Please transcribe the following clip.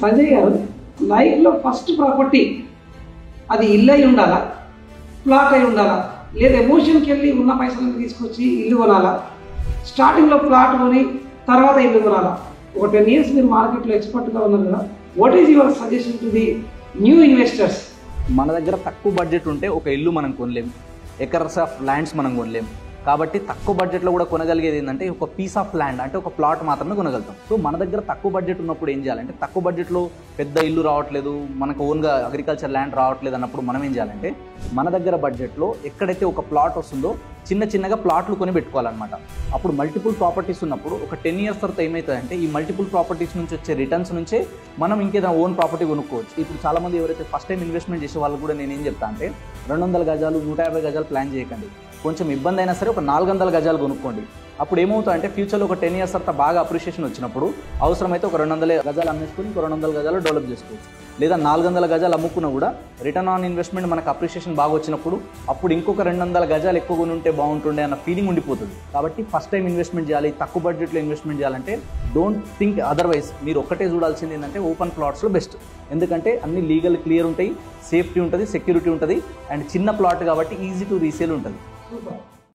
సంజయ్ గారు, లైఫ్లో first property అది ఇల్లు అయి ఉండాలా, ప్లాట్ అయి ఉండాలా, లేదా ఎమోషన్కి వెళ్ళి ఉన్న పైసలను తీసుకొచ్చి ఇల్లు కొనాలా, స్టార్టింగ్లో ప్లాట్ కొని తర్వాత ఇల్లు కొనాలా? ఒక 10 years మీరు మార్కెట్లో ఎక్స్పర్ట్గా ఉన్నారు కదా, what is your suggestion to the new investors? మన దగ్గర తక్కువ బడ్జెట్ ఉంటే ఒక ఇల్లు మనం కొనలేము, ఎకర్స్ ఆఫ్ ల్యాండ్స్ మనం కొనలేము. కాబట్టి తక్కువ బడ్జెట్లో కూడా కొనగలిగేది ఏంటంటే ఒక పీస్ ఆఫ్ ల్యాండ్, అంటే ఒక ప్లాట్ మాత్రమే కొనగలుగుతాం. సో మన దగ్గర తక్కువ బడ్జెట్ ఉన్నప్పుడు ఏం చేయాలంటే, తక్కువ బడ్జెట్లో పెద్ద ఇల్లు రావట్లేదు, మనకు ఓన్గా అగ్రికల్చర్ ల్యాండ్ రావట్లేదు అన్నప్పుడు మనం ఏం చేయాలంటే, మన దగ్గర బడ్జెట్లో ఎక్కడైతే ఒక ప్లాట్ వస్తుందో చిన్న చిన్నగా ప్లాట్లు కొని పెట్టుకోవాలన్నమాట. అప్పుడు మల్టిపుల్ ప్రాపర్టీస్ ఉన్నప్పుడు ఒక 10 years తర్వాత ఏమవుతుందంటే, ఈ మల్టిపుల్ ప్రాపర్టీస్ నుంచి వచ్చే రిటర్న్స్ నుంచే మనం ఇంకేదైనా ఓన్ ప్రాపర్టీ కొనుక్కోవచ్చు. ఇప్పుడు చాలామంది ఎవరైతే ఫస్ట్ టైం ఇన్వెస్ట్మెంట్ చేసే వాళ్ళు కూడా నేను ఏం చెప్తా అంటే, 200 గజాలు 150 గజాలు ప్లాన్ చేయకండి. కొంచెం ఇబ్బంది అయినా సరే ఒక 400 గజాలు కొనుక్కోండి. అప్పుడు ఏమవుతుందంటే, ఫ్యూచర్లో ఒక 10 years తర్వాత బాగా అప్రిషియేషన్ వచ్చినప్పుడు అవసరమైతే ఒక 200 గజాలు అమ్మేసుకుని ఇంకో 200 గజాలు డెవలప్ చేసుకోవచ్చు. లేదా 400 గజాలు అమ్ముకున్నా కూడా రిటర్న్ ఆన్ ఇన్వెస్ట్మెంట్ మనకు అప్రిషియేషన్ బాగా వచ్చినప్పుడు అప్పుడు ఇంకొక 200 గజాలు ఎక్కువ కొని ఉంటే బాగుంటుండే అన్న ఫీలింగ్ ఉండిపోతుంది. కాబట్టి ఫస్ట్ టైం ఇన్వెస్ట్మెంట్ చేయాలి, తక్కువ బడ్జెట్లో ఇన్వెస్ట్మెంట్ చేయాలంటే డోంట్ థింక్ అదర్వైజ్. మీరు ఒక్కటే చూడాల్సింది ఏంటంటే ఓపెన్ ప్లాట్స్లో బెస్ట్. ఎందుకంటే అన్ని లీగల్ క్లియర్ ఉంటాయి, సేఫ్టీ ఉంటుంది, సెక్యూరిటీ ఉంటుంది, అండ్ చిన్న ప్లాట్ కాబట్టి ఈజీ టు రీసేల్ ఉంటుంది. సూపర్.